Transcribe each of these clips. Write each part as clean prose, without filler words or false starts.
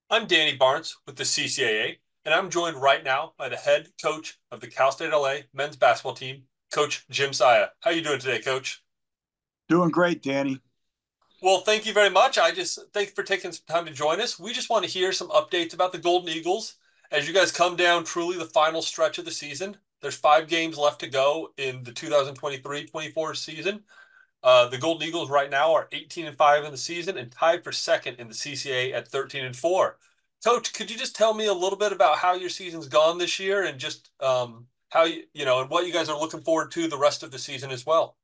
I'm Danny Barnts with the CCAA, and I'm joined right now by the head coach of the Cal State LA men's basketball team, Coach Jim Saia. How are you doing today, Coach? Doing great, Danny. Well, thank you very much. I just thank you for taking some time to join us. We just want to hear some updates about the Golden Eagles as you guys come down truly the final stretch of the season. There's 5 games left to go in the 2023-24 season. The Golden Eagles right now are 18-5 in the season and tied for second in the CCA at 13-4. Coach, could you just tell me a little bit about how your season's gone this year and just how and what you guys are looking forward to the rest of the season as well?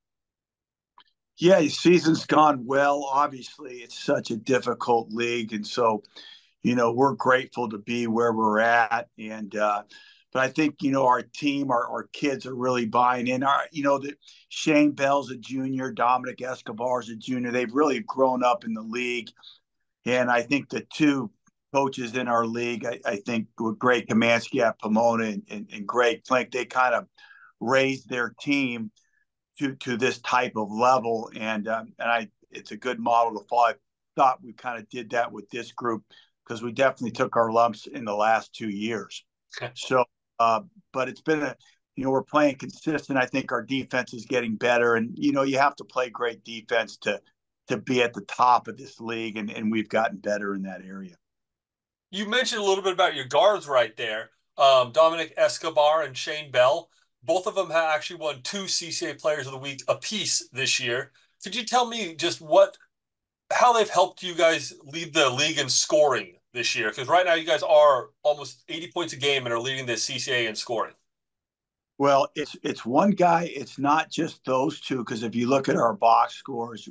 Yeah, the season's gone well. Obviously, it's such a difficult league, and so we're grateful to be where we're at. But I think our team, our kids are really buying in. That Shane Bell's a junior, Dominic Escobar's a junior. They've really grown up in the league, and I think the two coaches in our league, I think with Greg Kamansky at Pomona and Greg Flink, they kind of raised their team to this type of level, and it's a good model to follow. I thought we kind of did that with this group because we definitely took our lumps in the last 2 years. So, but it's been we're playing consistent. I think our defense is getting better, and you have to play great defense to be at the top of this league, and we've gotten better in that area. You mentioned a little bit about your guards right there, Dominic Escobar and Shane Bell. Both of them have actually won 2 CCA Players of the Week apiece this year. Could you tell me just how they've helped you guys lead the league in scoring this year? Because right now you guys are almost 80 points a game and are leading the CCA in scoring. Well, it's one guy. It's not just those two, because if you look at our box scores,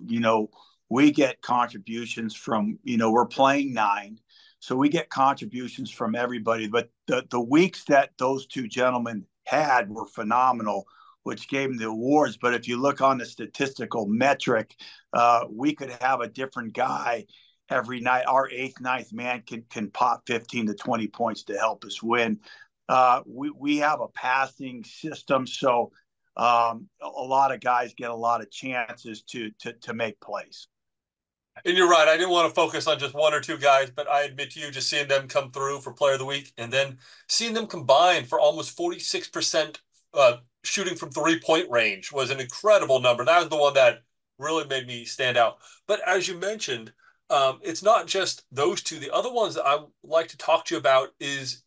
we get contributions from, we're playing nine, so we get contributions from everybody. But the weeks that those two gentlemen had were phenomenal, which gave them the awards. But if you look on the statistical metric, we could have a different guy every night. Our eighth, ninth man can pop 15 to 20 points to help us win. We have a passing system, so a lot of guys get a lot of chances to make plays. And you're right. I didn't want to focus on just one or two guys, but I admit to you, just seeing them come through for Player of the Week and then seeing them combine for almost 46% shooting from 3-point range was an incredible number. That was the one that really made me stand out. But as you mentioned, it's not just those two. The other ones that I would like to talk to you about is,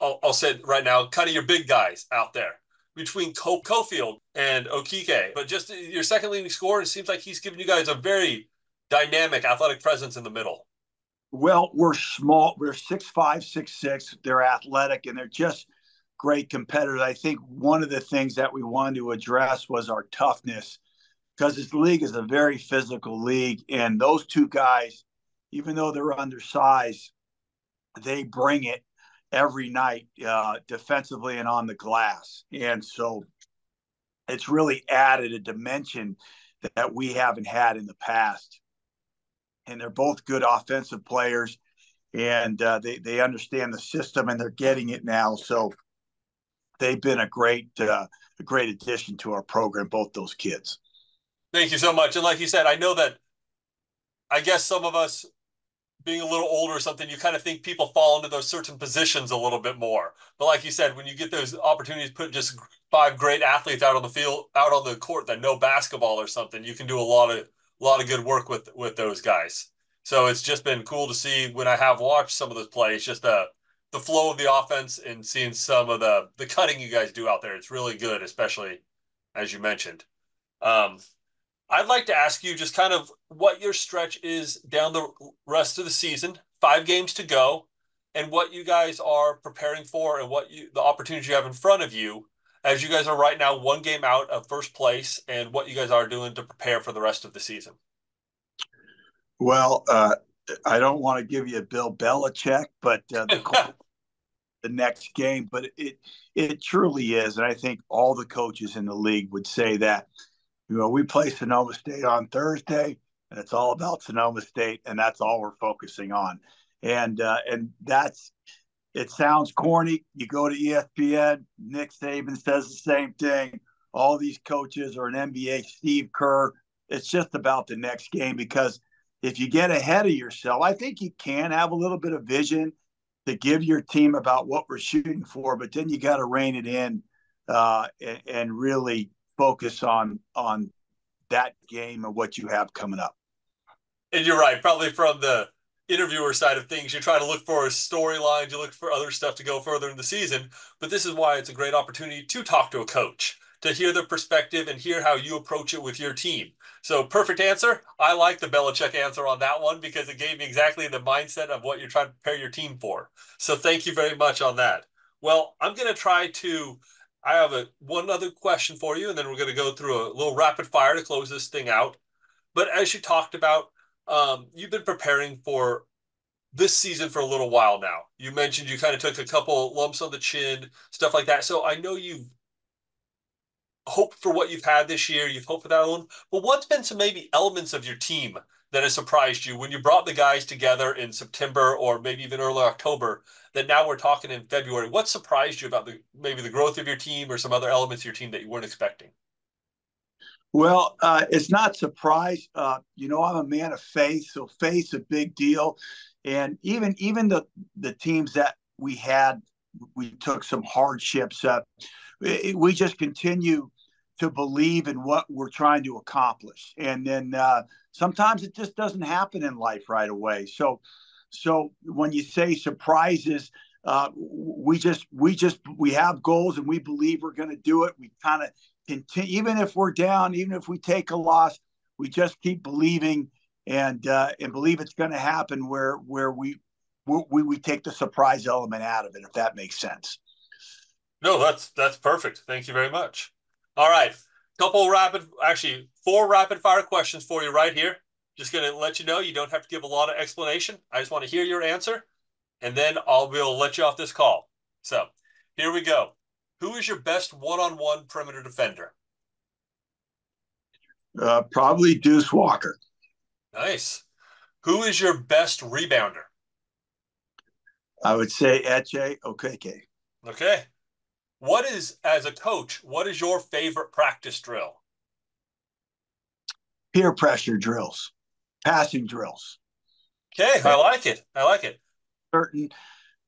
I'll say it right now, kind of your big guys out there between Cofield and Okike. But just your second leading scorer, it seems like he's giving you guys a very dynamic athletic presence in the middle. Well, we're small. We're 6'5", 6'6". They're athletic, and they're just great competitors. I think one of the things that we wanted to address was our toughness, because this league is a very physical league, and those two guys, even though they're undersized, they bring it every night, defensively and on the glass. And so it's really added a dimension that we haven't had in the past. And they're both good offensive players, and they understand the system, and they're getting it now. So they've been a great addition to our program, both those kids. Thank you so much. And like you said, I know that I guess some of us being a little older or something, you kind of think people fall into those certain positions a little bit more. But like you said, when you get those opportunities, put just 5 great athletes out on the field, out on the court that know basketball or something, you can do a lot of good work with those guys. So it's just been cool to see when I have watched some of those plays, just the flow of the offense and seeing some of the cutting you guys do out there. It's really good, especially as you mentioned. Um, I'd like to ask you just kind of what your stretch is down the rest of the season, 5 games to go, and what you guys are preparing for and the opportunities you have in front of you as you guys are right now 1 game out of first place and what you guys are doing to prepare for the rest of the season. Well, I don't want to give you a Bill Belichick, but the next game, but it truly is, and I think all the coaches in the league would say that. We play Sonoma State on Thursday, and it's all about Sonoma State, and that's all we're focusing on. And that's, it sounds corny. You go to ESPN, Nick Saban says the same thing. All these coaches are an NBA Steve Kerr. It's just about the next game, because if you get ahead of yourself, I think you can have a little bit of vision to give your team about what we're shooting for, but then you got to rein it in and really focus on that game and what you have coming up. And you're right, probably from the interviewer side of things, you're trying to look for storylines, you look for other stuff to go further in the season. But this is why it's a great opportunity to talk to a coach, to hear their perspective and hear how you approach it with your team. So, perfect answer. I like the Belichick answer on that one because it gave me exactly the mindset of what you're trying to prepare your team for. So, thank you very much on that. Well, I'm going to try to. I have one other question for you, and then we're going to go through a little rapid fire to close this thing out. But as you talked about, you've been preparing for this season for a little while now. You mentioned you kind of took a couple lumps on the chin, stuff like that. So I know you've hoped for what you've had this year. You've hoped for that one. But what's been some maybe elements of your team that has surprised you when you brought the guys together in September or maybe even early October that now we're talking in February? What surprised you about maybe the growth of your team or some other elements of your team that you weren't expecting? Well, it's not surprise. I'm a man of faith, so faith's a big deal. And even the teams that we had, we took some hardships. We just continue to believe in what we're trying to accomplish, and then sometimes it just doesn't happen in life right away. So when you say surprises, we have goals and we believe we're going to do it. We kind of continue, even if we're down, even if we take a loss, we just keep believing and believe it's going to happen. Where we take the surprise element out of it, if that makes sense. No, that's perfect. Thank you very much. All right. Actually, four rapid fire questions for you right here. Just going to let you know you don't have to give a lot of explanation. I just want to hear your answer, and then we'll let you off this call. So here we go. Who is your best one-on-one perimeter defender? Probably Deuce Walker. Nice. Who is your best rebounder? I would say Eche Okeke. Okay. As a coach, what is your favorite practice drill? Peer pressure drills, passing drills. Okay, I like it. I like it. Certain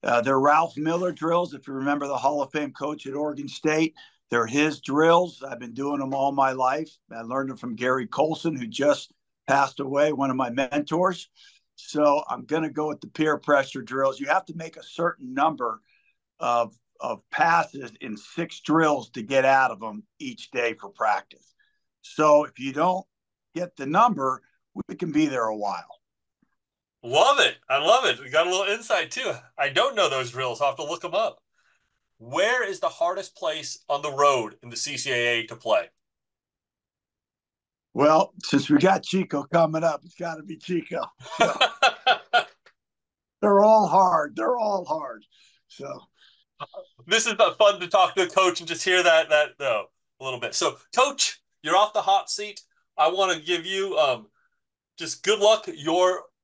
they're Ralph Miller drills. If you remember the Hall of Fame coach at Oregon State, they're his drills. I've been doing them all my life. I learned them from Gary Colson, who just passed away, one of my mentors. So I'm going to go with the peer pressure drills. You have to make a certain number of passes in 6 drills to get out of them each day for practice. So if you don't get the number, we can be there a while. Love it. I love it. We got a little insight too. I don't know those drills. I'll have to look them up. Where is the hardest place on the road in the CCAA to play? Well, since we got Chico coming up, it's got to be Chico. So they're all hard. They're all hard. So This is fun to talk to a coach and just hear that a little bit. So, coach, you're off the hot seat. I want to give you just good luck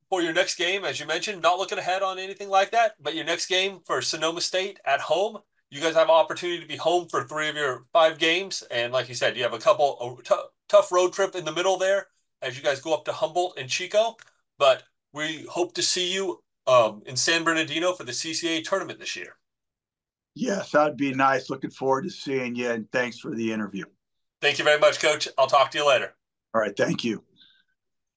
for your next game. As you mentioned, not looking ahead on anything like that, but your next game for Sonoma State at home. You guys have an opportunity to be home for 3 of your 5 games, and like you said, you have tough road trip in the middle there as you guys go up to Humboldt and Chico. But we hope to see you in San Bernardino for the CCAA tournament this year. yes, that'd be nice. Looking forward to seeing you, and thanks for the interview. Thank you very much, Coach. I'll talk to you later. All right, thank you.